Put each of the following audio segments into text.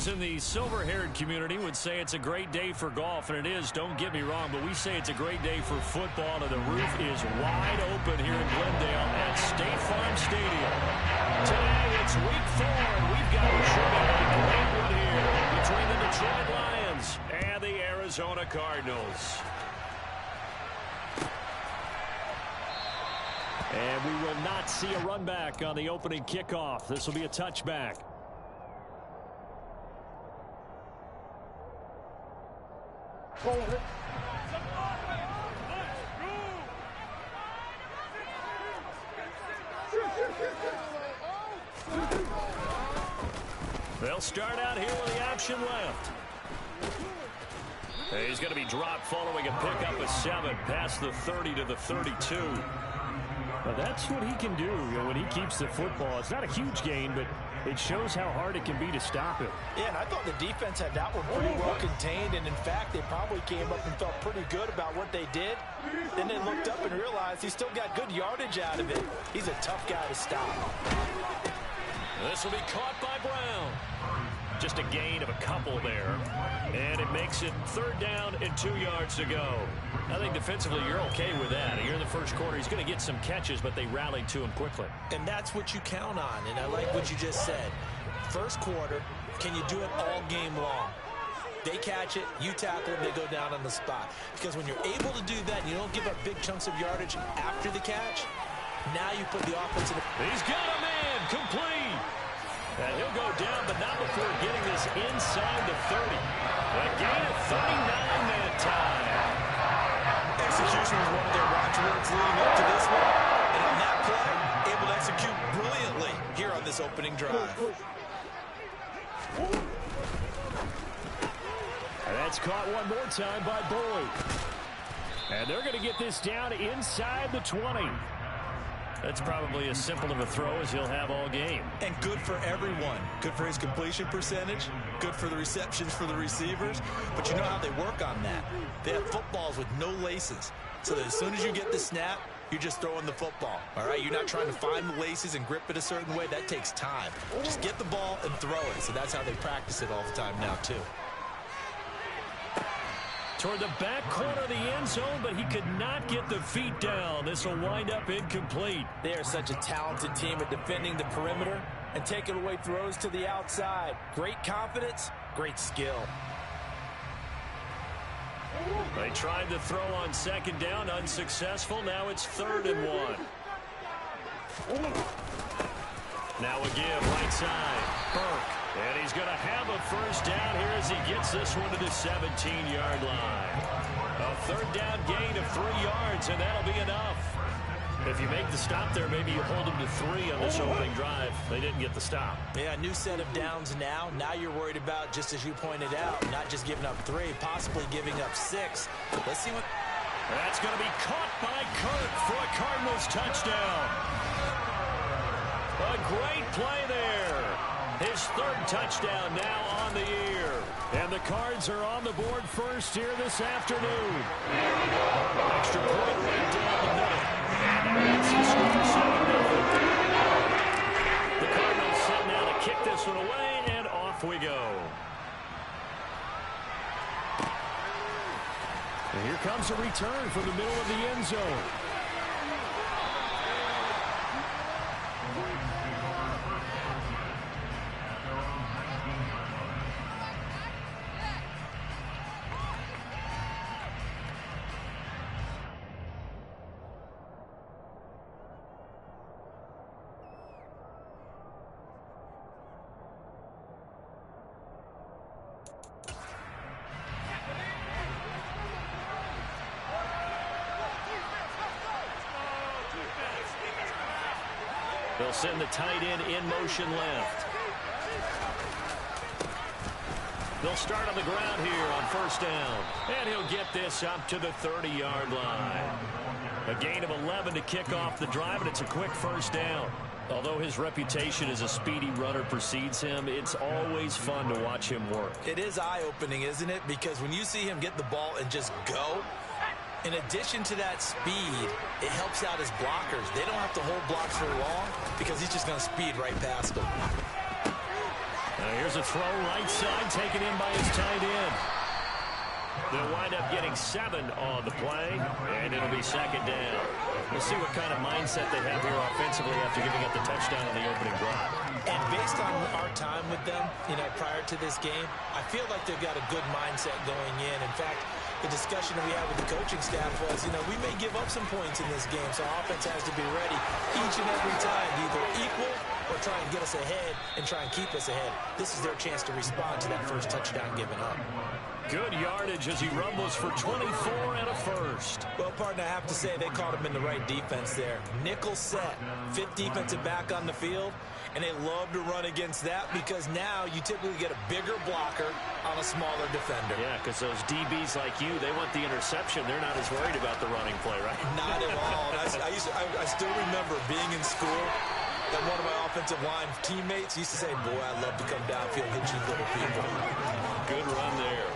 Those in the silver-haired community would say it's a great day for golf, and it is, don't get me wrong, but we say it's a great day for football, and the roof is wide open here in Glendale at State Farm Stadium. Today, it's week 4, and we've got a great one here between the Detroit Lions and the Arizona Cardinals. And we will not see a run back on the opening kickoff. This will be a touchback. They'll start out here with the option left. He's going to be dropped following a pickup of 7 past the 30 to the 32. Well, that's what he can do, when he keeps the football. It's not a huge gain, but it shows how hard it can be to stop him. Yeah, and I thought the defense had that one pretty well contained, and in fact, they probably came up and felt pretty good about what they did. Then they looked up and realized he still got good yardage out of it. He's a tough guy to stop. This will be caught by Brown. Just a gain of a couple there. And it makes it 3rd down and 2 yards to go. I think defensively you're okay with that. Here in the first quarter, he's going to get some catches, but they rallied to him quickly. And that's what you count on, and I like what you just said. First quarter, can you do it all game long? They catch it, you tackle them, they go down on the spot. Because when you're able to do that and you don't give up big chunks of yardage after the catch, now you put the offense in. He's got a man complete. And he'll go down, but not before getting this inside the 30. A gain of 39 that time. Execution was one of their watchwords leading up to this one. And on that play, able to execute brilliantly here on this opening drive. And that's caught one more time by Boyd. And they're going to get this down inside the 20. That's probably as simple of a throw as he'll have all game. And good for everyone. Good for his completion percentage. Good for the receptions for the receivers. But you know how they work on that. They have footballs with no laces. So that as soon as you get the snap, you're just throwing the football. All right? You're not trying to find the laces and grip it a certain way. That takes time. Just get the ball and throw it. So that's how they practice it all the time now, too. Toward the back corner of the end zone, but he could not get the feet down. This will wind up incomplete. They are such a talented team at defending the perimeter and taking away throws to the outside. Great confidence, great skill. They tried to throw on 2nd down, unsuccessful. Now it's 3rd and 1. Now a give, right side. Burke. And he's going to have a first down here as he gets this one to the 17-yard line. A 3rd down gain of 3 yards, and that'll be enough. If you make the stop there, maybe you hold them to 3 on this opening drive. They didn't get the stop. Yeah, new set of downs now. Now you're worried about, just as you pointed out, not just giving up 3, possibly giving up 6. Let's see what... That's going to be caught by Kirk for a Cardinals touchdown. A great play there. His 3rd touchdown now on the year. And the Cards are on the board first here this afternoon. Extra point right down the middle. The Cardinals set now to kick this one away, and off we go. And here comes a return from the middle of the end zone. They'll send the tight end in motion left. They'll start on the ground here on 1st down. And he'll get this up to the 30-yard line. A gain of 11 to kick off the drive, and it's a quick 1st down. Although his reputation as a speedy runner precedes him, it's always fun to watch him work. It is eye-opening, isn't it? Because when you see him get the ball and just go, in addition to that speed, it helps out his blockers. They don't have to hold blocks for long because he's just going to speed right past them. Here's a throw right side taken in by his tight end. They'll wind up getting 7 on the play, and it'll be second down. We'll see what kind of mindset they have here offensively after giving up the touchdown on the opening drive. And based on our time with them, prior to this game, I feel like they've got a good mindset going in. In fact, the discussion that we had with the coaching staff was, we may give up some points in this game, so our offense has to be ready each and every time to either equal or try and get us ahead and try and keep us ahead. This is their chance to respond to that first touchdown given up. Good yardage as he rumbles for 24 and a first. Well, partner, I have to say they caught him in the right defense there. Nickel set, 5th defensive back on the field, and they love to run against that because now you typically get a bigger blocker on a smaller defender. Yeah, because those DBs like you, they want the interception. They're not as worried about the running play, right? Not at all. I still remember being in school, and one of my offensive line teammates used to say, boy, I love to come downfield and hit you little people. Good run there.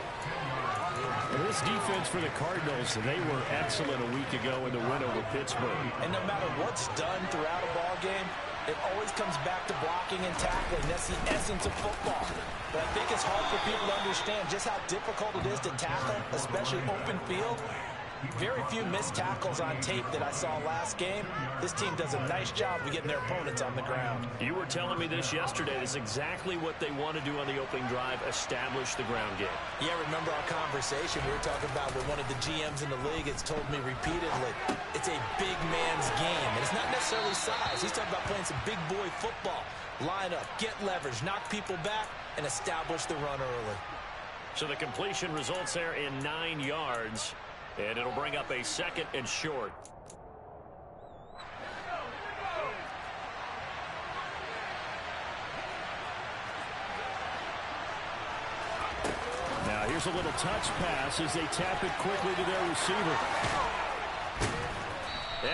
This defense for the Cardinals, they were excellent a week ago in the win over Pittsburgh. And no matter what's done throughout a ball game, it always comes back to blocking and tackling. That's the essence of football. But I think it's hard for people to understand just how difficult it is to tackle, especially open field. Very few missed tackles on tape that I saw last game. This team does a nice job of getting their opponents on the ground. You were telling me this yesterday. This is exactly what they want to do on the opening drive, establish the ground game. Yeah, remember our conversation we were talking about with one of the GMs in the league. It's told me repeatedly, it's a big man's game. And it's not necessarily size. He's talking about playing some big boy football. Line up, get leverage, knock people back, and establish the run early. So the completion results there in 9 yards. And it'll bring up a 2nd and short. Now here's a little touch pass as they tap it quickly to their receiver.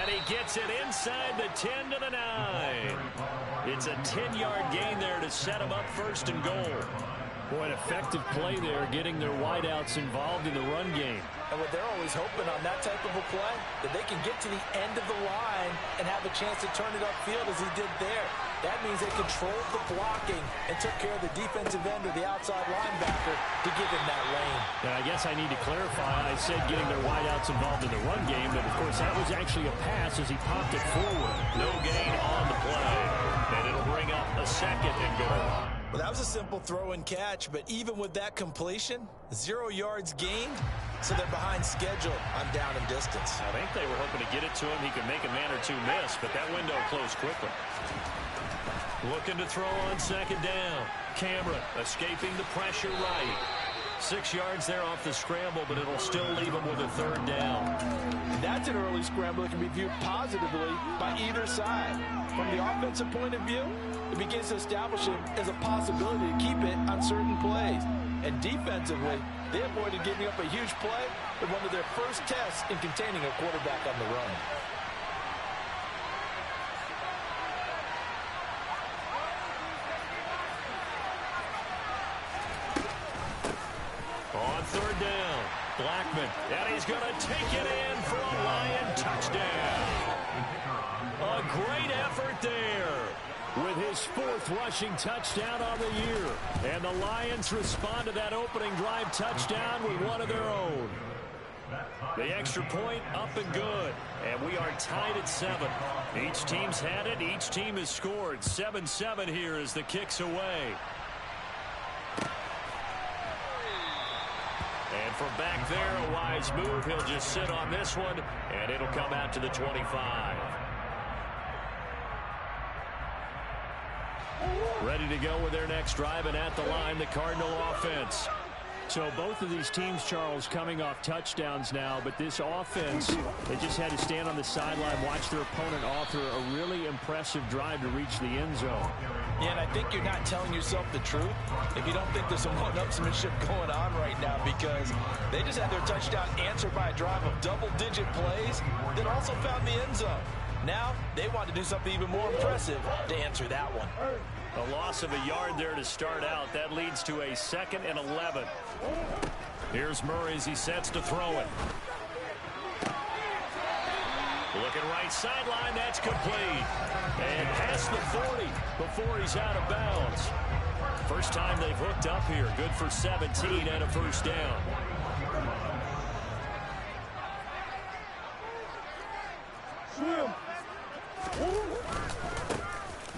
And he gets it inside the 10 to the 9. It's a 10-yard gain there to set him up 1st and goal. Boy, an effective play there, getting their wideouts involved in the run game. And what they're always hoping on that type of a play, that they can get to the end of the line and have a chance to turn it upfield as he did there. That means they controlled the blocking and took care of the defensive end or the outside linebacker to give him that lane. Now, I guess I need to clarify. I said getting their wideouts involved in the run game, but, of course, that was actually a pass as he popped it forward. No gain on the play, and it'll bring up a 2nd and goal. Well, that was a simple throw and catch, but even with that completion, 0 yards gained, so they're behind schedule on down and distance. I think they were hoping to get it to him. He could make a man or two miss, but that window closed quickly. Looking to throw on 2nd down. Cameron escaping the pressure right. 6 yards there off the scramble, but it'll still leave him with a 3rd down. That's an early scramble that can be viewed positively by either side. From the offensive point of view, it begins to establish it as a possibility to keep it on certain plays. And defensively, they avoided giving up a huge play in one of their first tests in containing a quarterback on the run. On 3rd down, Blackman, and he's going to take it in for a Lion touchdown. A great effort there with his 4th rushing touchdown on the year. And the Lions respond to that opening drive touchdown with one of their own. The extra point up and good. And we are tied at 7. Each team's had it. Each team has scored. 7-7 here as the kick's away. And from back there, a wise move. He'll just sit on this one, and it'll come out to the 25. Ready to go with their next drive, and at the line, the Cardinal offense. So both of these teams, Charles, coming off touchdowns now, but this offense, they just had to stand on the sideline, watch their opponent author a really impressive drive to reach the end zone. Yeah, and I think you're not telling yourself the truth if you don't think there's some one-upsmanship going on right now, because they just had their touchdown answered by a drive of double-digit plays that also found the end zone. Now, they want to do something even more impressive to answer that one. A loss of a yard there to start out. That leads to a 2nd and 11. Here's Murray as he sets to throw it. Looking right sideline, that's complete. And past the 40 before he's out of bounds. First time they've hooked up here. Good for 17 and a first down.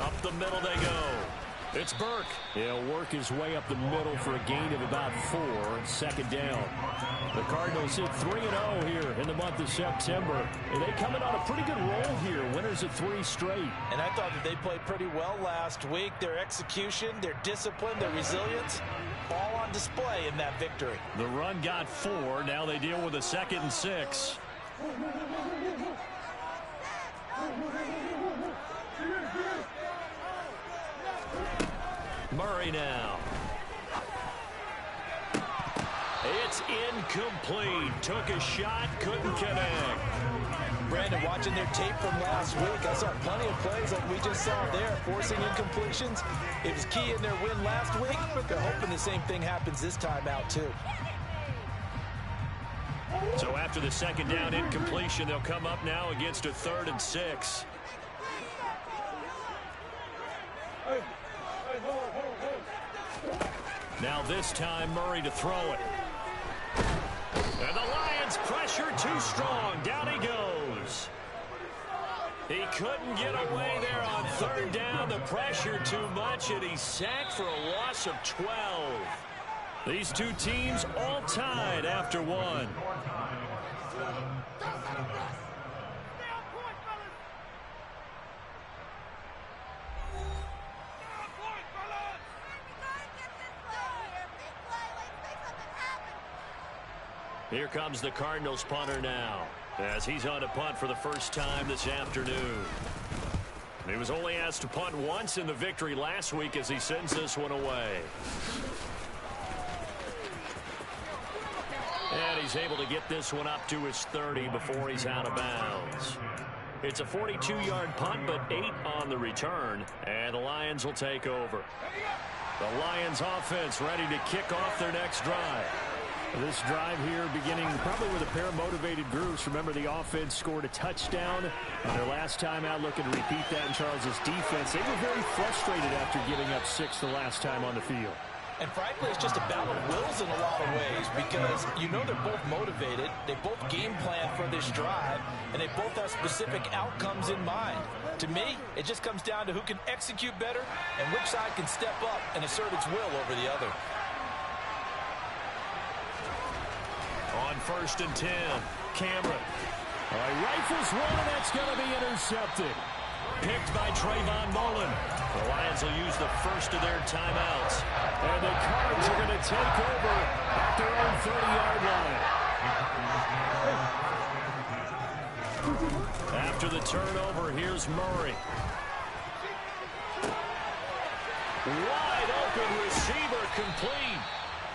Up the middle they go. It's Burke. He'll work his way up the middle for a gain of about 4. Second down. The Cardinals hit 3-0 here in the month of September. And they coming on a pretty good roll here. Winners of 3 straight. And I thought that they played pretty well last week. Their execution, their discipline, their resilience, all on display in that victory. The run got 4. Now they deal with a 2nd and 6. Murray now. It's incomplete. Took a shot, couldn't connect. Brandon, watching their tape from last week, I saw plenty of plays like we just saw there, forcing incompletions. It was key in their win last week, but they're hoping the same thing happens this time out too. So after the 2nd down incompletion, they'll come up now against a 3rd and 6. Now this time Murray to throw it. And the Lions pressure too strong. Down he goes. He couldn't get away there on 3rd down. The pressure too much, and he's sacked for a loss of 12. These two teams all tied after 1. Here comes the Cardinals punter now, as he's on to punt for the first time this afternoon. He was only asked to punt once in the victory last week as he sends this one away. And he's able to get this one up to his 30 before he's out of bounds. It's a 42-yard punt, but 8 on the return, and the Lions will take over. The Lions offense ready to kick off their next drive. This drive here beginning probably with a pair of motivated groups. Remember, the offense scored a touchdown on their last time out, looking to repeat that in Charles's defense. They were very frustrated after giving up 6 the last time on the field. And frankly, it's just a battle of wills in a lot of ways, because you know they're both motivated, they both game plan for this drive, and they both have specific outcomes in mind. To me, it just comes down to who can execute better and which side can step up and assert its will over the other. On 1st and 10, Cameron. Rifles one, and that's going to be intercepted. Picked by Trayvon Mullen. The Lions will use the first of their timeouts. And the Cards are going to take over at their own 30-yard line. After the turnover, here's Murray. Wide open receiver, complete.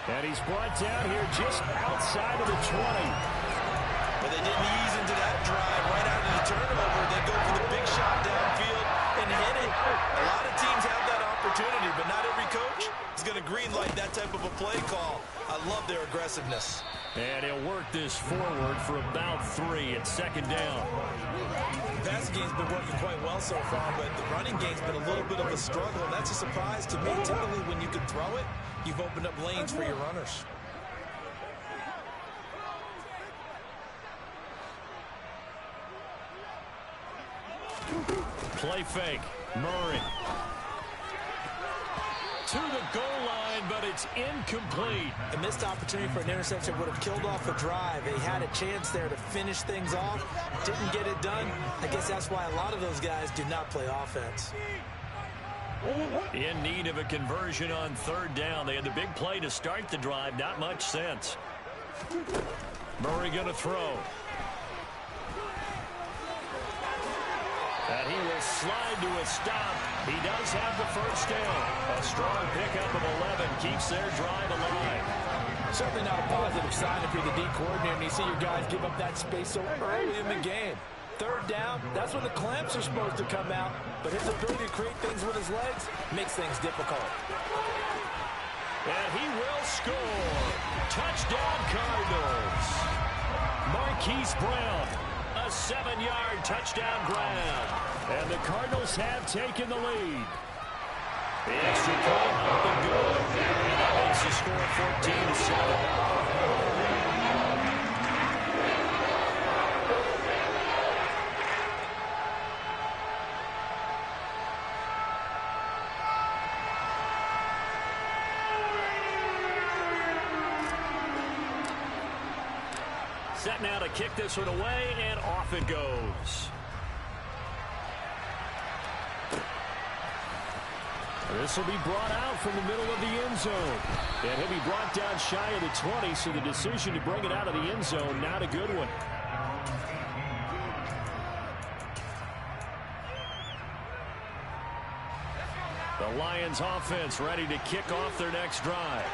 And he's brought down here just outside of the 20. But they didn't ease into that drive right out of the turnover. They go for the big shot downfield and hit it. A lot of teams have that opportunity, but not every coach is going to greenlight that type of a play call. I love their aggressiveness. And he'll work this forward for about 3 at 2nd down. The passing game's been working quite well so far, but the running game's been a little bit of a struggle, and that's a surprise to me. Typically, when you can throw it, you've opened up lanes for your runners. Play fake. Murray. To the goal line, but it's incomplete. A missed opportunity for an interception would have killed off the drive. They had a chance there to finish things off. Didn't get it done. I guess that's why a lot of those guys do not play offense. In need of a conversion on 3rd down. They had the big play to start the drive. Not much sense. Murray going to throw. And he will slide to a stop. He does have the first down. A strong pickup of 11 keeps their drive alive. Certainly not a positive sign if you're the D coordinator and you see your guys give up that space so early in the game. 3rd down, that's when the clamps are supposed to come out. But his ability to create things with his legs makes things difficult. And he will score. Touchdown, Cardinals. Marquise Brown. A 7-yard touchdown grab. And the Cardinals have taken the lead. The extra point up and good. And that makes the score 14-7. Set now to kick this one away, and off it goes. This will be brought out from the middle of the end zone. And he'll be brought down shy of the 20, so the decision to bring it out of the end zone, not a good one. The Lions offense ready to kick off their next drive.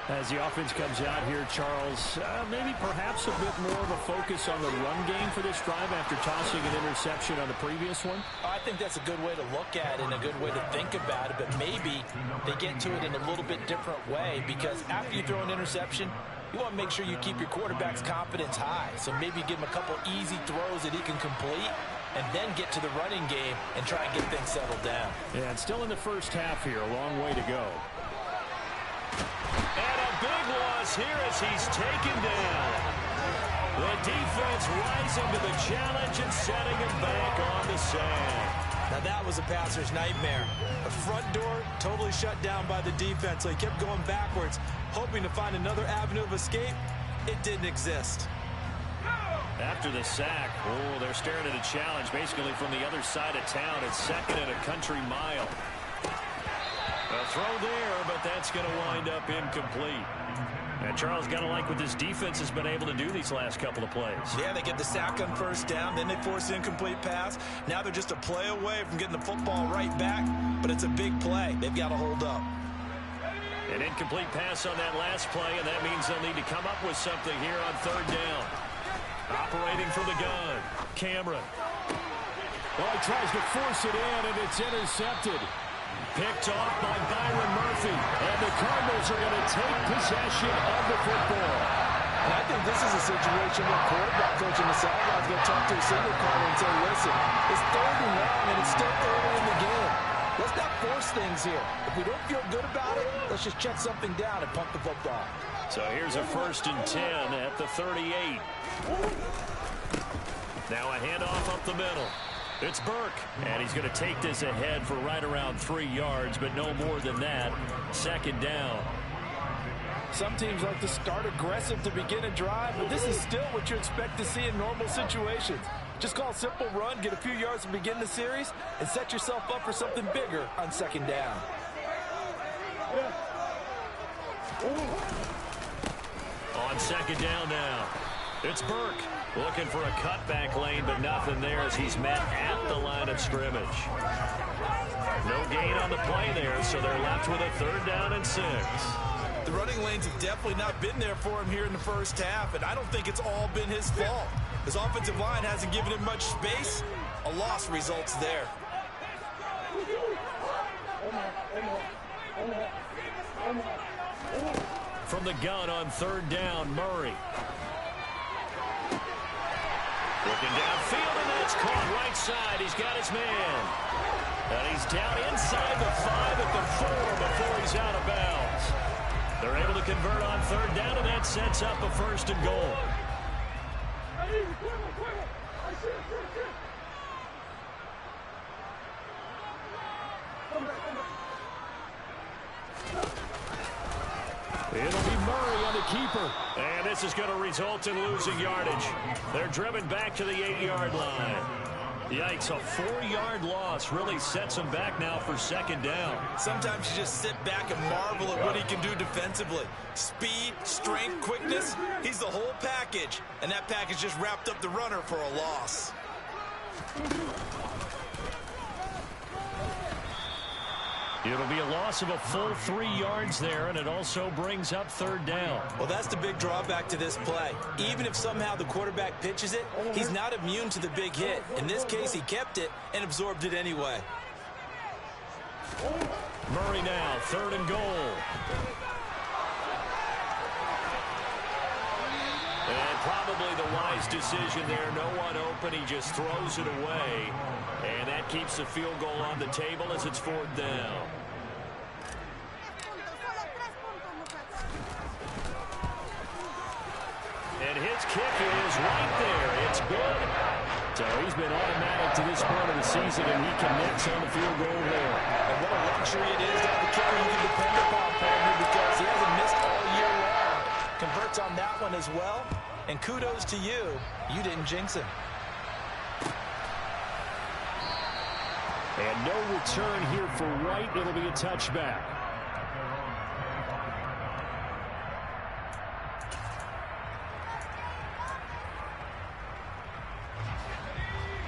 As the offense comes out here, Charles, maybe perhaps a bit more of a focus on the run game for this drive after tossing an interception on the previous one? I think that's a good way to look at it and a good way to think about it, but maybe they get to it in a little bit different way, because after you throw an interception, you want to make sure you keep your quarterback's confidence high. So maybe give him a couple easy throws that he can complete, and then get to the running game and try and get things settled down. Yeah, and still in the first half here, a long way to go. And a big loss here as he's taken down. The defense rising to the challenge and setting him back on the sand. Now that was a passer's nightmare. The front door totally shut down by the defense, so he kept going backwards, hoping to find another avenue of escape. It didn't exist. After the sack, they're staring at a challenge basically from the other side of town. It's second and a country mile. A throw there, but that's going to wind up incomplete. And Charles, got to like what this defense has been able to do these last couple of plays. Yeah, they get the sack on first down, then they force an incomplete pass. Now they're just a play away from getting the football right back, but it's a big play. They've got to hold up. An incomplete pass on that last play, and that means they'll need to come up with something here on third down. Operating from the gun, Cameron. Well, he tries to force it in, and it's intercepted. Picked off by Byron Murphy. And the Cardinals are going to take possession of the football. And I think this is a situation where quarterback coach in the sideline is going to talk to a single caller and say, listen, it's third and long, and it's still early in the game. Let's not force things here. If we don't feel good about it, let's just check something down and punt the football. So here's a 1st and 10 at the 38. Now a handoff up the middle. It's Burke, and he's going to take this ahead for right around 3 yards, but no more than that. Second down. Some teams like to start aggressive to begin a drive, but this is still what you expect to see in normal situations. Just call a simple run, get a few yards to begin the series, and set yourself up for something bigger on second down. On second down now, it's Burke. Looking for a cutback lane, but nothing there as he's met at the line of scrimmage. No gain on the play there, so they're left with a 3rd down and 6. The running lanes have definitely not been there for him here in the first half, and I don't think it's all been his fault. His offensive line hasn't given him much space. A loss results there. From the gun on 3rd down, Murray. Looking downfield, and that's caught right side. He's got his man. And he's down inside the 5 at the 4 before he's out of bounds. They're able to convert on 3rd down, and that sets up a 1st and goal. It'll be Murray on the keeper. And this is going to result in losing yardage. They're driven back to the 8-yard line. Yikes, a 4-yard loss really sets him back now for 2nd down. Sometimes you just sit back and marvel at what he can do defensively. Speed, strength, quickness, he's the whole package. And that package just wrapped up the runner for a loss. It'll be a loss of a full 3 yards there, and it also brings up 3rd down. Well, that's the big drawback to this play. Even if somehow the quarterback pitches it, he's not immune to the big hit. In this case, he kept it and absorbed it anyway. Murray now, 3rd and goal. And probably the wise decision there. No one open. He just throws it away. And that keeps the field goal on the table as it's 4th down. his kick is right there. It's good. So he's been automatic to this point of the season, and he connects on the field goal there. And what a luxury it is to have a kicker you can depend upon, partner, because he hasn't missed all year long. Converts on that one as well. And kudos to you. You didn't jinx him. And no return here for White. It'll be a touchback.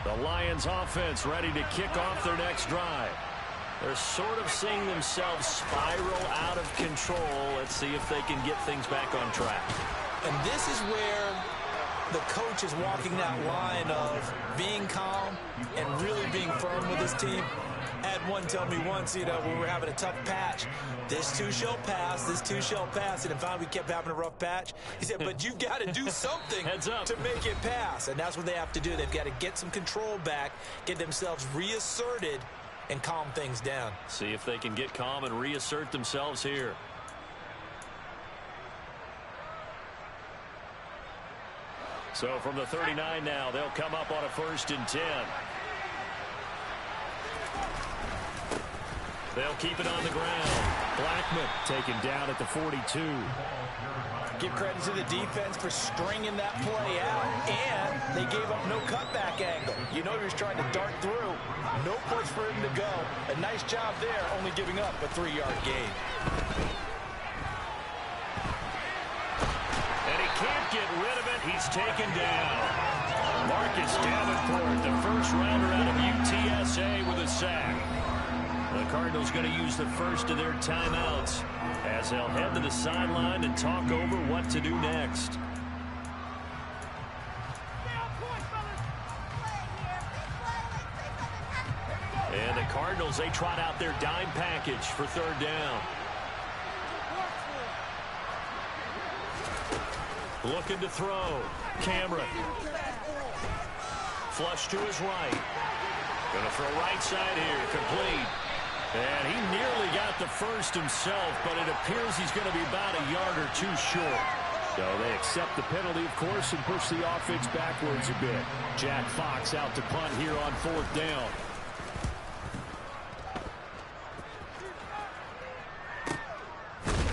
The Lions offense ready to kick off their next drive. They're sort of seeing themselves spiral out of control. Let's see if they can get things back on track. And this is where the coach is walking that line of being calm and really being firm with his team. I had one tell me once, when we were having a tough patch, this too shall pass, this too shall pass. And finally we kept having a rough patch. He said, but you've got to do something to make it pass. And that's what they have to do. They've got to get some control back, get themselves reasserted, and calm things down. See if they can get calm and reassert themselves here. So from the 39 now, they'll come up on a 1st and 10. They'll keep it on the ground. Blackman taken down at the 42. Give credit to the defense for stringing that play out, and they gave up no cutback angle. He was trying to dart through. No push for him to go. A nice job there, only giving up a 3-yard gain. And he can't get rid of it. He's taken down. Marcus Davenport, the first rounder out of UTSA, with a sack. The Cardinals going to use the first of their timeouts as they'll head to the sideline and talk over what to do next. And the Cardinals, they trot out their dime package for 3rd down. Looking to throw. Cameron. Flush to his right. Going to throw right side here. Complete. And he nearly got the first himself, but it appears he's going to be about a yard or two short. So they accept the penalty, of course, and push the offense backwards a bit. Jack Fox out to punt here on 4th down.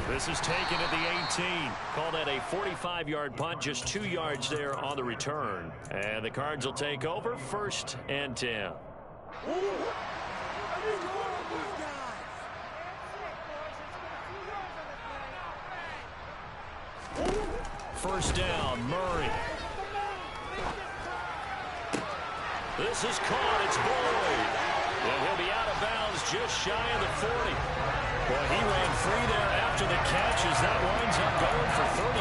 This is taken at the 18. Call that a 45-yard punt, just 2 yards there on the return. And the Cards will take over 1st and 10. First down, Murray. This is caught. It's Boyd. And he'll be out of bounds just shy of the 40. Boy, he ran free there after the catch as that winds up going for 38.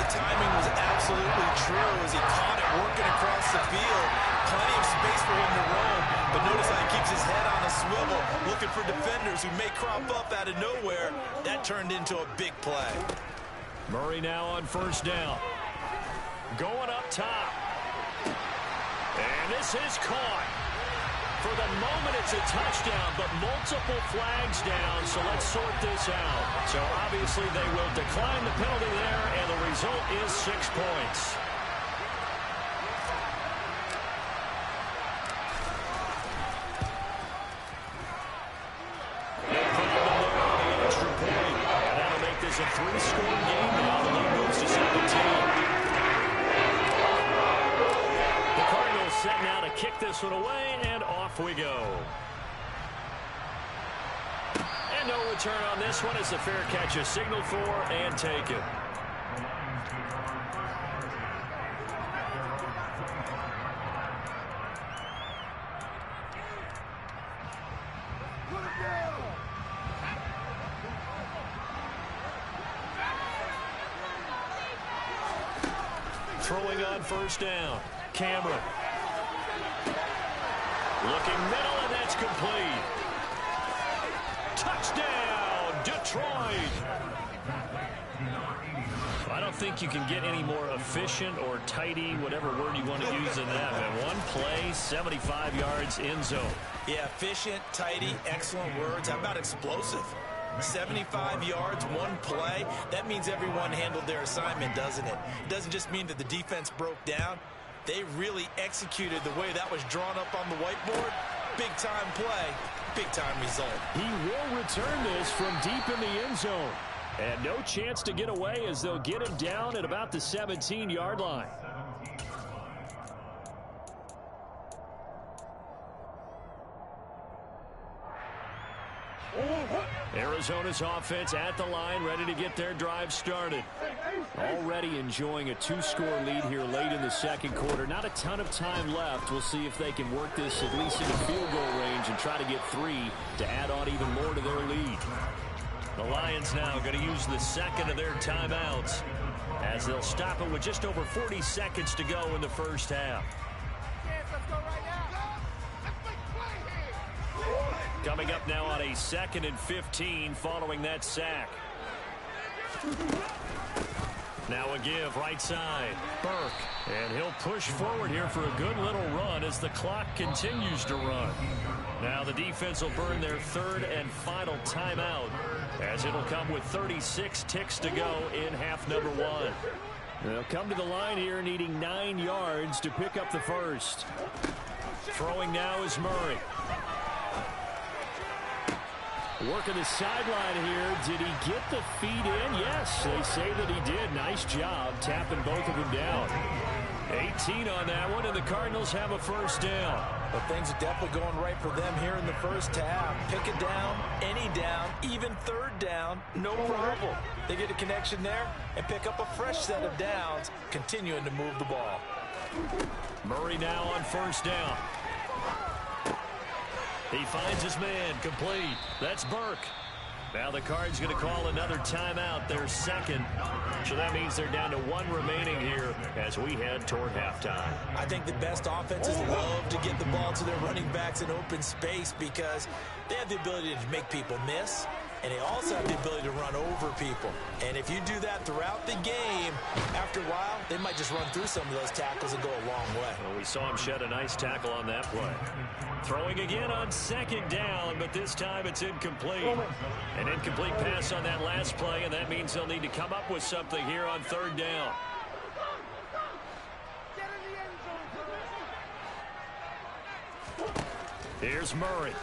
The timing was absolutely true as he caught it working across the field. Plenty of space for him to roam, but notice how he keeps his head on a swivel, looking for defenders who may crop up out of nowhere. That turned into a big play. Murray now on 1st down. Going up top. And this is caught. For the moment, it's a touchdown, but multiple flags down, so let's sort this out. So obviously they will decline the penalty there, and the result is 6 points. No problem there on the extra point, and that'll make this a 3-score game now. The lead moves to 17. Set now to kick this one away, and off we go. And no return on this one as the fair catch is signaled for and taken. Throwing on 1st down, Cameron. Looking middle, and that's complete. Touchdown, Detroit. I don't think you can get any more efficient or tidy, whatever word you want to use in that. And one play, 75 yards in zone. Yeah, efficient, tidy, excellent words. How about explosive? 75 yards, one play. That means everyone handled their assignment, doesn't it? It doesn't just mean that the defense broke down. They really executed the way that was drawn up on the whiteboard. Big-time play, big-time result. He will return this from deep in the end zone. And no chance to get away as they'll get him down at about the 17-yard line. Arizona's offense at the line, ready to get their drive started. Already enjoying a 2-score lead here late in the second quarter. Not a ton of time left. We'll see if they can work this at least into field goal range and try to get 3 to add on even more to their lead. The Lions now going to use the second of their timeouts as they'll stop it with just over 40 seconds to go in the first half. Coming up now on a 2nd and 15 following that sack. Now a give right side. Burke. And he'll push forward here for a good little run as the clock continues to run. Now the defense will burn their 3rd and final timeout as it'll come with 36 ticks to go in half number 1. They'll come to the line here needing 9 yards to pick up the first. Throwing now is Murray. Working the sideline here. Did he get the feet in? Yes, they say that he did. Nice job tapping both of them down. 18 on that one, and the Cardinals have a first down. Well, things are definitely going right for them here in the first half. Pick it down, any down, even 3rd down, no problem. They get a connection there and pick up a fresh set of downs, continuing to move the ball. Murray now on first down. He finds his man, complete. That's Burke. Now the Cards going to call another timeout, their 2nd. So that means they're down to 1 remaining here as we head toward halftime. I think the best offenses love to get the ball to their running backs in open space because they have the ability to make people miss, and they also have the ability to run over people. And if you do that throughout the game, after a while, they might just run through some of those tackles and go a long way. Well, we saw him shed a nice tackle on that play. Throwing again on 2nd down, but this time it's incomplete. An incomplete pass on that last play, and that means they'll need to come up with something here on 3rd down. Here's Murray.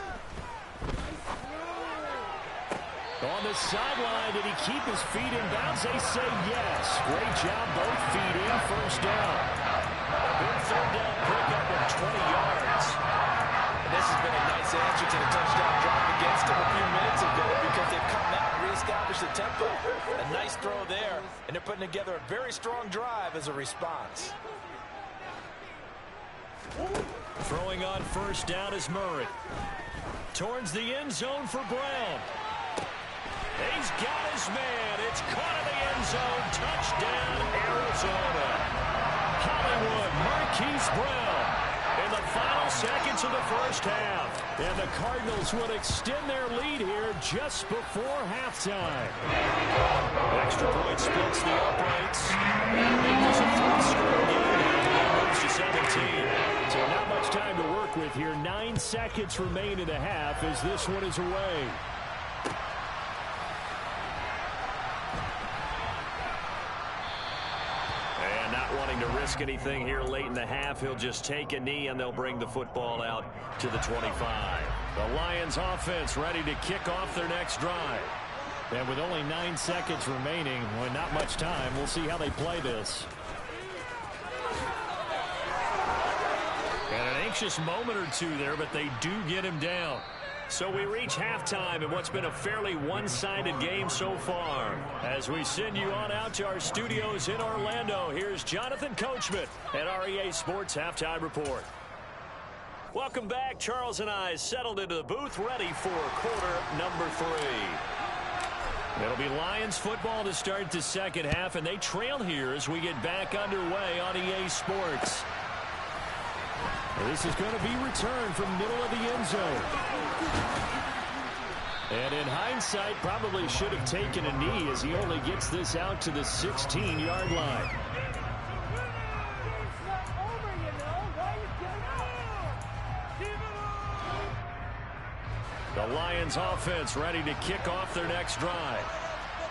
On the sideline, did he keep his feet in bounds? They say yes. Great job, both feet in, first down. A big 3rd down pickup of 20 yards. And this has been a nice answer to the touchdown drop against them a few minutes ago because they've come out and reestablished the tempo. A nice throw there, and they're putting together a very strong drive as a response. Throwing on first down is Murray. Towards the end zone for Brown. He's got his man. It's caught in the end zone. Touchdown, Arizona. Hollywood, Marquise Brown in the final seconds of the first half. And the Cardinals will extend their lead here just before halftime. Extra point splits the uprights. It was a 3-score game. It moves to 17. So not much time to work with here. 9 seconds remain in the half as this one is away. Wanting to risk anything here late in the half, he'll just take a knee and they'll bring the football out to the 25. The Lions offense ready to kick off their next drive. And with only 9 seconds remaining, well, not much time, we'll see how they play this. And an anxious moment or two there, but they do get him down. So we reach halftime in what's been a fairly one-sided game so far. As we send you on out to our studios in Orlando, here's Jonathan Coachman at REA Sports Halftime Report. Welcome back. Charles and I settled into the booth, ready for quarter number 3. It'll be Lions football to start the second half, and they trail here as we get back underway on EA Sports. This is going to be returned from middle of the end zone. And in hindsight, probably should have taken a knee as he only gets this out to the 16-yard line. The Lions offense ready to kick off their next drive.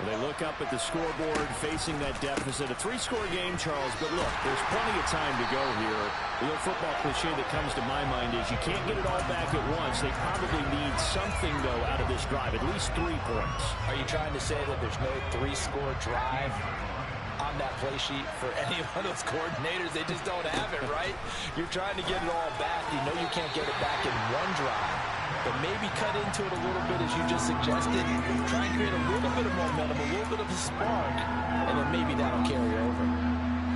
They look up at the scoreboard facing that deficit. A 3-score game, Charles, but look, there's plenty of time to go here. The old football cliche that comes to my mind is you can't get it all back at once. They probably need something, though, out of this drive, at least 3 points. Are you trying to say that there's no 3-score drive on that play sheet for any of those coordinators? They just don't have it, right? You're trying to get it all back. You know you can't get it back in one drive. But maybe cut into it a little bit, as you just suggested. Try and create a little bit of momentum, a little bit of a spark, and then maybe that'll carry over.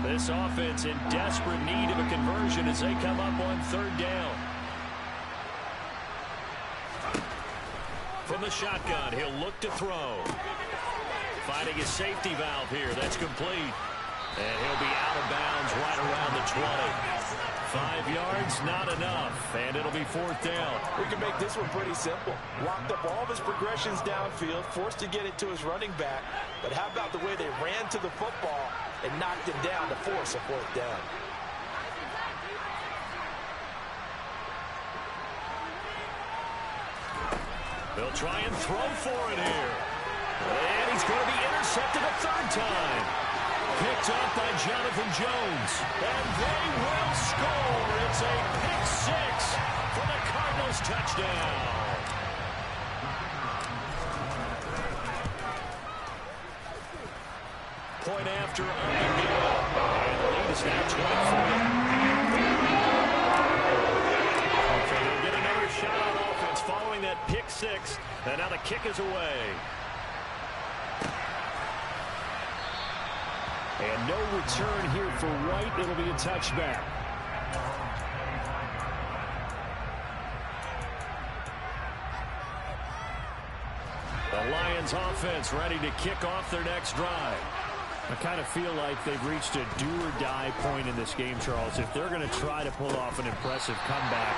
This offense in desperate need of a conversion as they come up on 3rd down. From the shotgun, he'll look to throw. Finding his safety valve here. That's complete. And he'll be out of bounds right around the 20. 5 yards, not enough, and it'll be 4th down. We can make this one pretty simple. Locked up all of his progressions downfield, forced to get it to his running back. But how about the way they ran to the football and knocked him down to force a 4th down? They'll try and throw for it here. And he's going to be intercepted a 3rd time. Picked up by Jonathan Jones. And they will score. It's a pick 6 for the Cardinals touchdown. Point after on the game. And the lead is now 24. So they'll get another shot on offense following that pick 6. And now the kick is away. And no return here for Wright. It'll be a touchback. The Lions offense ready to kick off their next drive. I kind of feel like they've reached a do-or-die point in this game, Charles. If they're going to try to pull off an impressive comeback,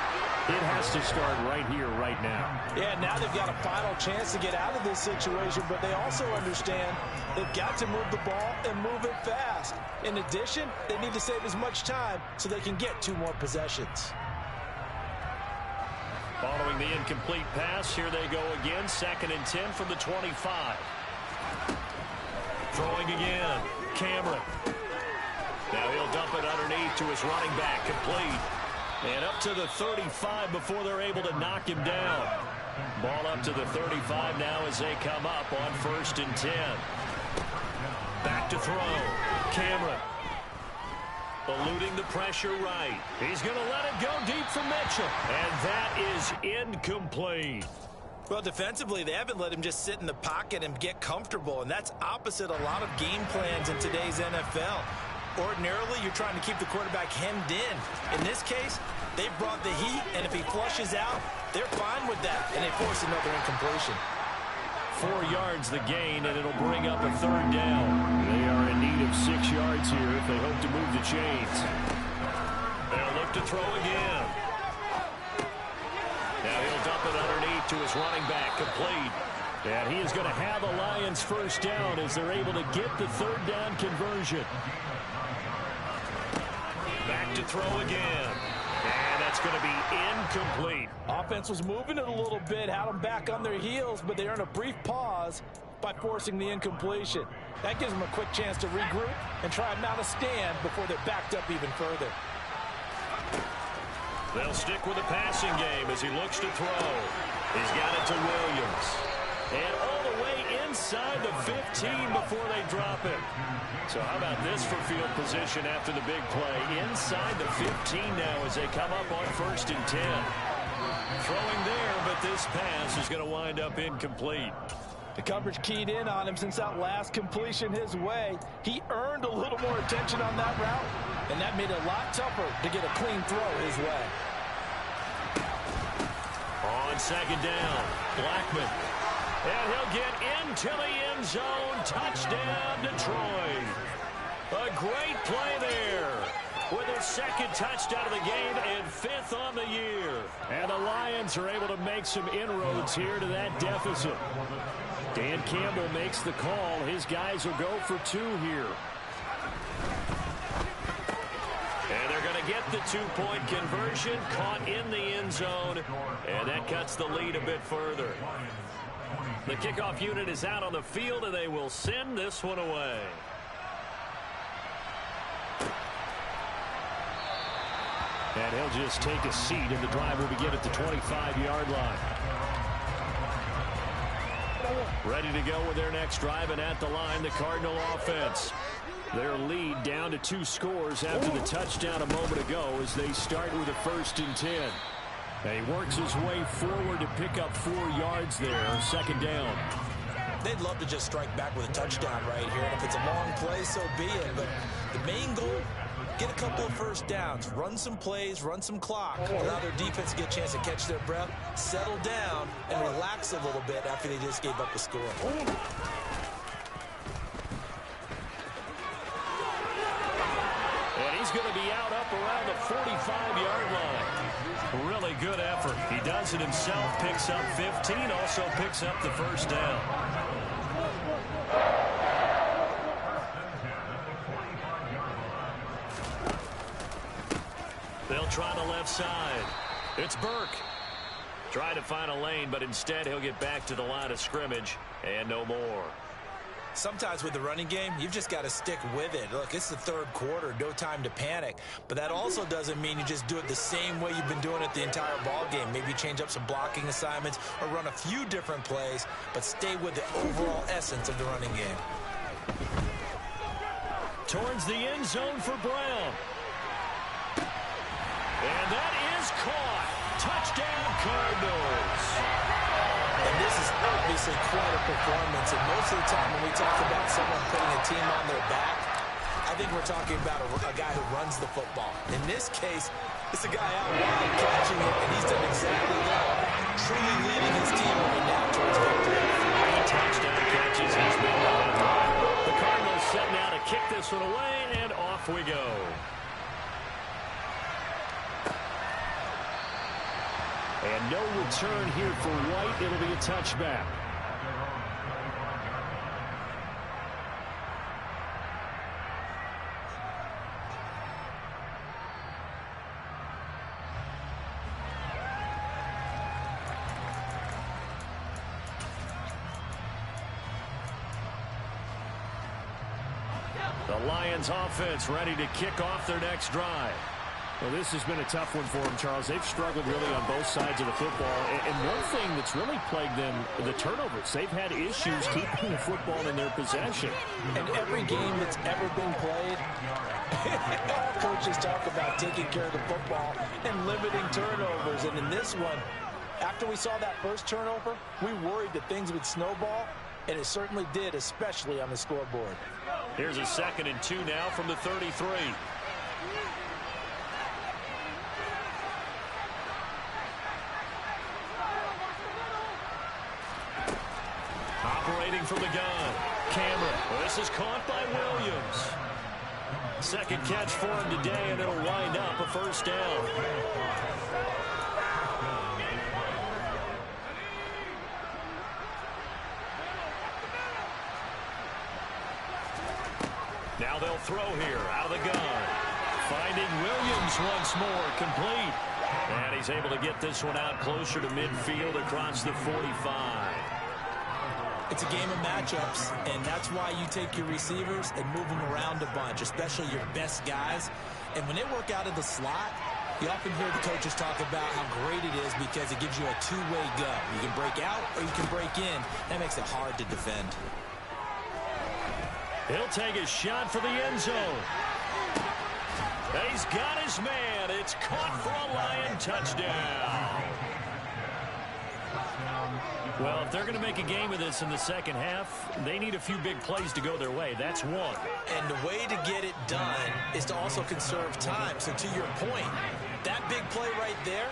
it has to start right here, right now. Yeah, now they've got a final chance to get out of this situation, but they also understand they've got to move the ball and move it fast. In addition, they need to save as much time so they can get 2 more possessions. Following the incomplete pass, here they go again. 2nd and 10 from the 25. Throwing again. Cameron. Now he'll dump it underneath to his running back. Complete. And up to the 35 before they're able to knock him down. Ball up to the 35 now as they come up on 1st and 10. Back to throw. Cameron. Eluding the pressure right. He's going to let it go deep for Mitchell. And that is incomplete. Well, defensively, they haven't let him just sit in the pocket and get comfortable, and that's opposite a lot of game plans in today's NFL. Ordinarily, you're trying to keep the quarterback hemmed in. In this case, they've brought the heat, and if he flushes out, they're fine with that, and they force another incompletion. 4 yards the gain, and it'll bring up a 3rd down. They are in need of 6 yards here if they hope to move the chains. They'll look to throw again. Now he'll dump it underneath to his running back. Complete. And he is going to have the Lions 1st down as they're able to get the 3rd down conversion. Back to throw again. And that's going to be incomplete. Offense was moving it a little bit, had them back on their heels, but they earned a brief pause by forcing the incompletion. That gives them a quick chance to regroup and try and mount a stand before they're backed up even further. They'll stick with the passing game as he looks to throw. He's got it to Williams. And all the way inside the 15 before they drop it. So how about this for field position after the big play? Inside the 15 now as they come up on 1st and 10. Throwing there, but this pass is going to wind up incomplete. The coverage keyed in on him since that last completion his way. He earned a little more attention on that route, and that made it a lot tougher to get a clean throw his way. On 2nd down, Blackman. And he'll get into the end zone. Touchdown, Detroit. A great play there with his 2nd touchdown of the game and 5th on the year. And the Lions are able to make some inroads here to that deficit. Dan Campbell makes the call. His guys will go for 2 here. And they're going to get get the two-point conversion, caught in the end zone, and that cuts the lead a bit further. The kickoff unit is out on the field, and they will send this one away. And he'll just take a seat, and the drive will begin at the 25-yard line. Ready to go with their next drive, and at the line, the Cardinal offense. Their lead down to 2 scores after the touchdown a moment ago as they start with a 1st and 10. And he works his way forward to pick up 4 yards there, 2nd down. They'd love to just strike back with a touchdown right here, and if it's a long play, so be it. But the main goal, get a couple of 1st downs, run some plays, run some clock, allow their defense to get a chance to catch their breath, settle down, and relax a little bit after they just gave up a score. And he's going to be out up around the 45-yard line. Really good effort. He does it himself, picks up 15, also picks up the 1st down. They'll try the left side. It's Burke. Trying to find a lane, but instead he'll get back to the line of scrimmage and no more. Sometimes with the running game, you've just got to stick with it. Look, it's the 3rd quarter, no time to panic. But that also doesn't mean you just do it the same way you've been doing it the entire ball game. Maybe change up some blocking assignments or run a few different plays, but stay with the overall essence of the running game. Towards the end zone for Brown. And that is caught. Touchdown, Cardinals. And this is obviously quite a performance. And most of the time when we talk about someone putting a team on their back, I think we're talking about a guy who runs the football. In this case, it's a guy out wide catching it, and he's done exactly that. Truly leading his team right now towards victory. 3 touchdown catches. He's been on. The Cardinals set now to kick this one away, and off we go. And no return here for White. It'll be a touchback. The Lions offense ready to kick off their next drive. Well, this has been a tough one for them, Charles. They've struggled really on both sides of the football. And one thing that's really plagued them, the turnovers. They've had issues keeping the football in their possession. And every game that's ever been played, coaches talk about taking care of the football and limiting turnovers. And in this one, after we saw that first turnover, we worried that things would snowball, and it certainly did, especially on the scoreboard. Here's a 2nd and 2 now from the 33. Operating from the gun. Cameron. Well, this is caught by Williams. 2nd catch for him today, and it'll wind up a 1st down. Now they'll throw here out of the gun. Finding Williams once more, complete. And he's able to get this one out closer to midfield across the 45. It's a game of matchups, and that's why you take your receivers and move them around a bunch, especially your best guys. And when they work out of the slot, you often hear the coaches talk about how great it is because it gives you a two-way go. You can break out or you can break in. That makes it hard to defend. He'll take a shot for the end zone. He's got his man. It's caught for a Lion touchdown. Well, if they're going to make a game of this in the second half, they need a few big plays to go their way. That's one. And the way to get it done is to also conserve time. So to your point, that big play right there,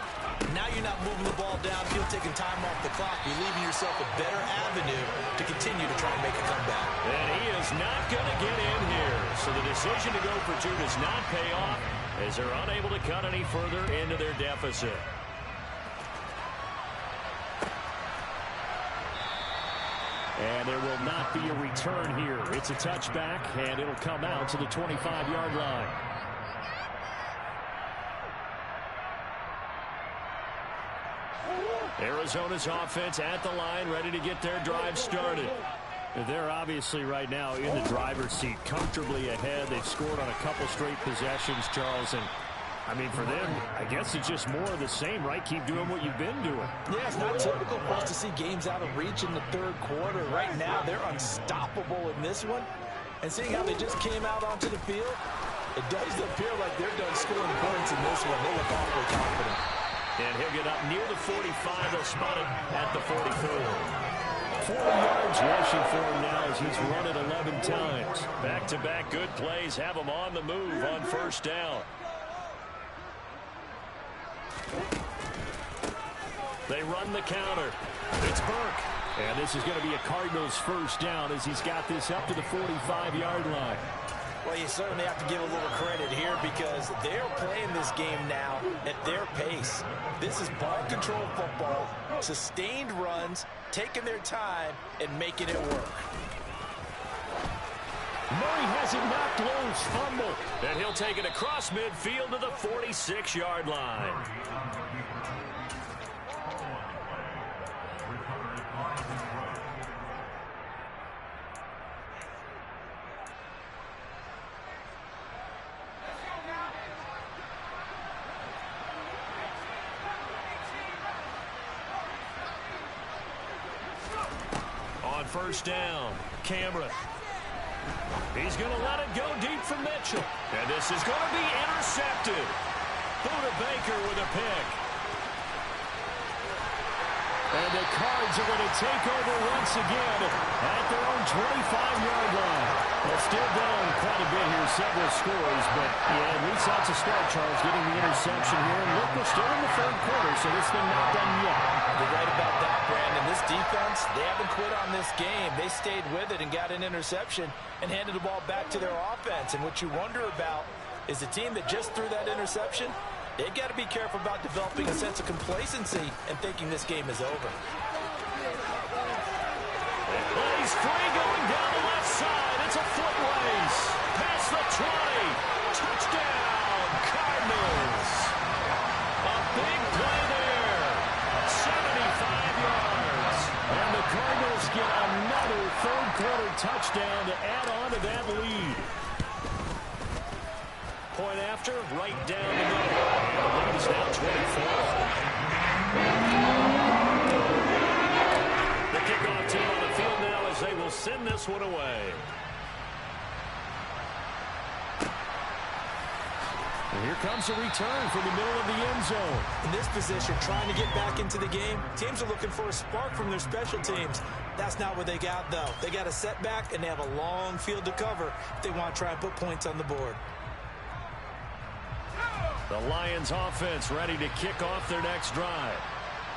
now you're not moving the ball downfield, taking time off the clock. You're leaving yourself a better avenue to continue to try and make a comeback. And he is not going to get in here. So the decision to go for two does not pay off as they're unable to cut any further into their deficit. And there will not be a return here. It's a touchback, and it'll come out to the 25-yard line. Arizona's offense at the line, ready to get their drive started. They're obviously right now in the driver's seat, comfortably ahead. They've scored on a couple straight possessions, Charles, and I mean, for them, I guess it's just more of the same, right? Keep doing what you've been doing. Yeah, it's not typical for us to see games out of reach in the third quarter. Right now, they're unstoppable in this one. And seeing how they just came out onto the field, it does appear like they're done scoring points in this one. They look awfully confident. And he'll get up near the 45. They'll spot it at the 44. 4 yards rushing for him now as he's run it 11 times. Back-to-back good plays have him on the move on first down. They run the counter. It's Burke. And this is going to be a Cardinals first down as he's got this up to the 45-yard line. Well, you certainly have to give a little credit here because they're playing this game now at their pace. This is ball control football, sustained runs, taking their time, and making it work. Murray has it knocked loose, fumble. And he'll take it across midfield to the 46-yard line. On first down, Cameron. He's going to let it go deep for Mitchell. And this is going to be intercepted. Buda Baker with a pick. And the Cards are going to take over once again at their own 25-yard line. They're still down quite a bit here, several scores, but yeah, at least that's a start, Charles, getting the interception here. And look, we're still in the third quarter, so this thing not done yet. You're right about that, Brandon. This defense, they haven't quit on this game. They stayed with it and got an interception and handed the ball back to their offense. And what you wonder about is the team that just threw that interception, they've got to be careful about developing a sense of complacency and thinking this game is over. Well, he's free going down the left side. It's a foot race. Past the 20. Touchdown, Cardinals. A big play there. 75 yards. And the Cardinals get another third-quarter touchdown to add on to that lead. Point after, right down the middle. And the lead is now 24. The kickoff team on the field now as they will send this one away. And here comes a return from the middle of the end zone. In this position, trying to get back into the game, teams are looking for a spark from their special teams. That's not what they got, though. They got a setback, and they have a long field to cover if they want to try and put points on the board. The Lions offense ready to kick off their next drive.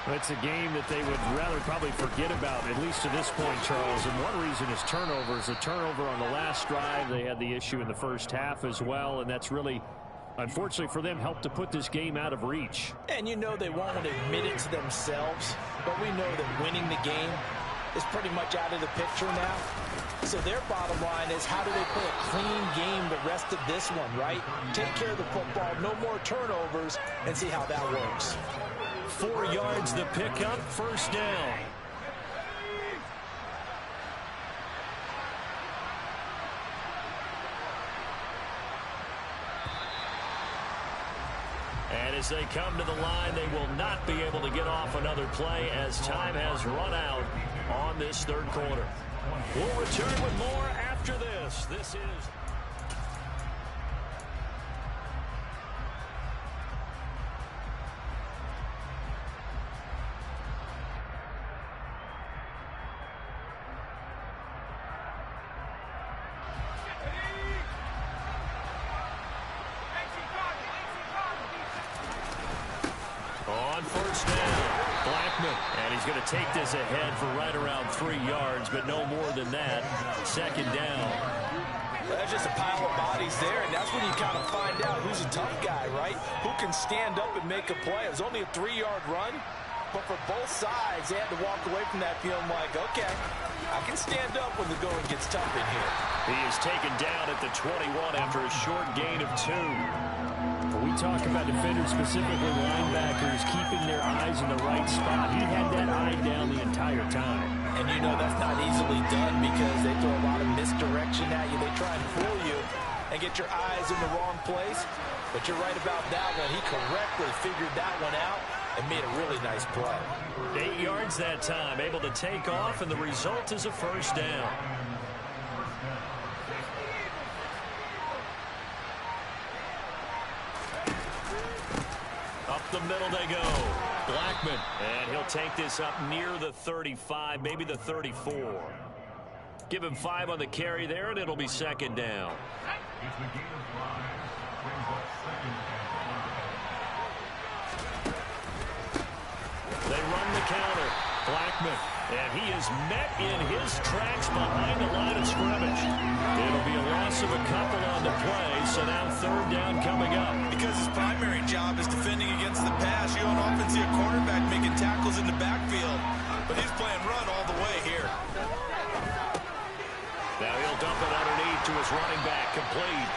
It's a game that they would rather probably forget about, at least to this point, Charles. And one reason is turnovers. A turnover on the last drive. They had the issue in the first half as well, and that's really, unfortunately for them, helped to put this game out of reach. And you know they won't admit it to themselves, but we know that winning the game is pretty much out of the picture now. So their bottom line is, how do they play a clean game the rest of this one, right? Take care of the football, no more turnovers, and see how that works. 4 yards the pickup, first down. And as they come to the line, they will not be able to get off another play as time has run out on this third quarter. We'll return with more after this. This is... On first down, Blackman, and he's going to take this ahead for right around 3 yards, but no more than that. Second down. Well, that's just a pile of bodies there, and that's when you kind of find out who's a tough guy, right? Who can stand up and make a play. It was only a 3-yard run, but for both sides, they had to walk away from that feeling like, okay, I can stand up when the going gets tough in here. He is taken down at the 21 after a short gain of 2. We talk about defenders, specifically linebackers, keeping their eyes in the right spot. He had that eye down the entire time. And you know that's not easily done because they throw a lot of misdirection at you. They try and fool you and get your eyes in the wrong place. But you're right about that one. He correctly figured that one out and made a really nice play. 8 yards that time, able to take off, and the result is a first down. Up the middle they go. Blackman, and he'll take this up near the 35, maybe the 34. Give him 5 on the carry there, and it'll be second down. They run the counter. Blackman, and he is met in his tracks behind the line of scrimmage. It'll be a loss of a couple on the play, so now third down coming up. Because his primary job is defending against the pass, you don't often see a quarterback making tackles in the backfield. But he's playing run all the way here. Now he'll dump it underneath to his running back, complete.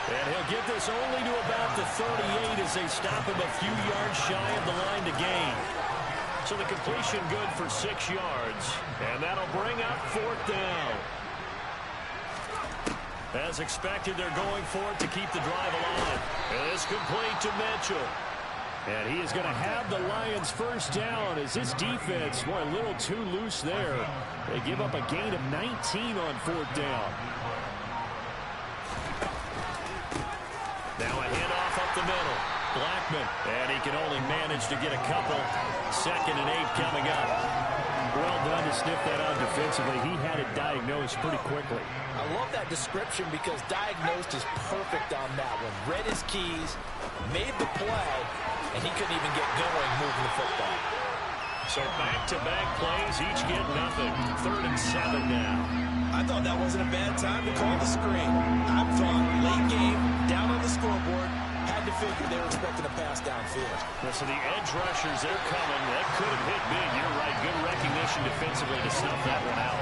And he'll get this only to about the 38 as they stop him a few yards shy of the line to gain. So the completion good for 6 yards. And that'll bring up fourth down. As expected, they're going for it to keep the drive alive. And it's complete to Mitchell. And he is going to have the Lions first down as this defense, boy, a little too loose there. They give up a gain of 19 on fourth down. Now a handoff up the middle. Blackman, and he can only manage to get a couple. 2nd and 8 coming up. Well done to sniff that out defensively. He had it diagnosed pretty quickly. I love that description because diagnosed is perfect on that one. Read his keys, made the play, and he couldn't even get going moving the football. So back-to-back plays, each get nothing. 3rd and 7 now. I thought that wasn't a bad time to call the screen. I thought late game, down on the scoreboard, had to figure they were expecting a pass downfield. So the edge rushers, they're coming. That could have hit big. You're right. Good recognition defensively to snuff that one out.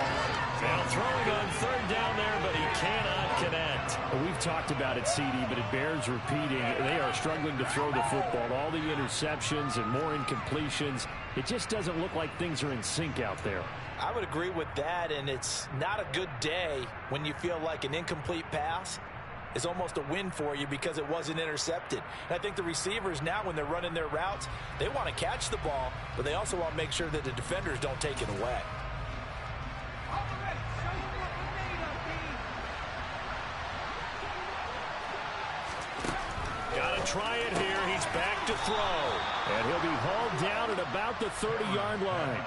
Now throwing on 3rd down there, but he cannot connect. We've talked about it, CD, but it bears repeating. They are struggling to throw the football. All the interceptions and more incompletions. It just doesn't look like things are in sync out there. I would agree with that, and it's not a good day when you feel like an incomplete pass is almost a win for you because it wasn't intercepted. And I think the receivers now, when they're running their routes, they want to catch the ball, but they also want to make sure that the defenders don't take it away. Got to try it here. He's back to throw. And he'll be hauled down at about the 30-yard line.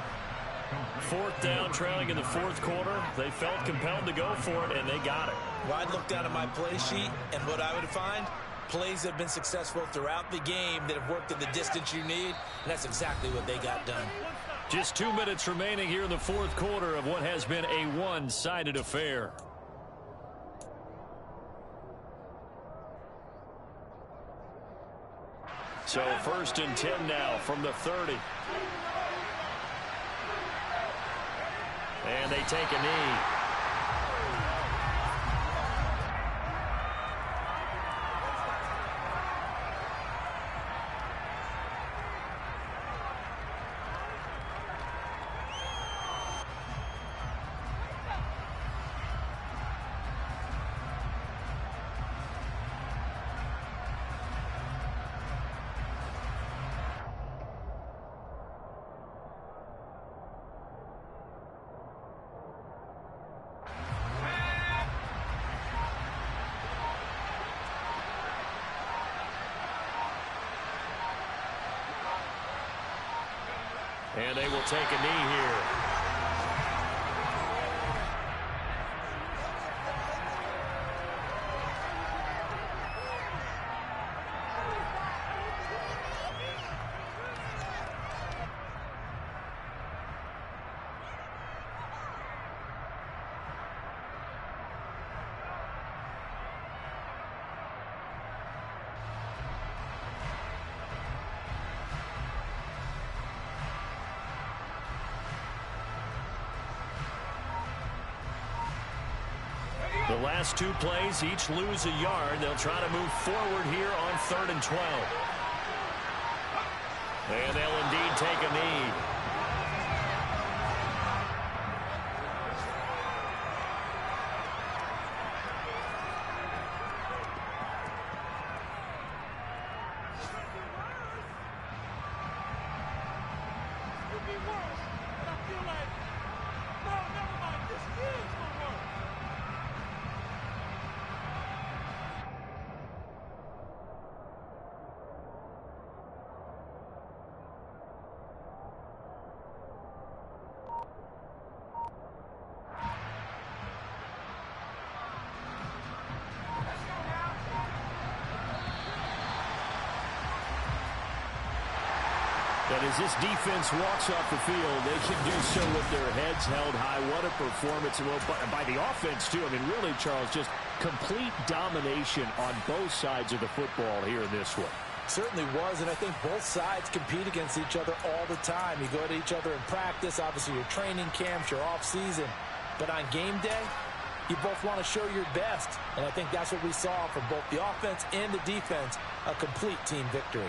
4th down, trailing in the 4th quarter. They felt compelled to go for it, and they got it. Well, I'd look down at my play sheet, and what I would find, plays that have been successful throughout the game that have worked in the distance you need, and that's exactly what they got done. Just 2 minutes remaining here in the 4th quarter of what has been a one-sided affair. So 1st and 10 now from the 30. And they take a knee. And they will take a knee here. last two plays each lose a yard. They'll try to move forward here on 3rd and 12. And they'll indeed take a knee. And as this defense walks off the field, they can do so with their heads held high. What a performance. Well, by the offense, too. I mean, really, Charles, just complete domination on both sides of the football here in this one. Certainly was, and I think both sides compete against each other all the time. You go to each other in practice, obviously your training camps, your off-season. But on game day, you both want to show your best. And I think that's what we saw from both the offense and the defense, a complete team victory.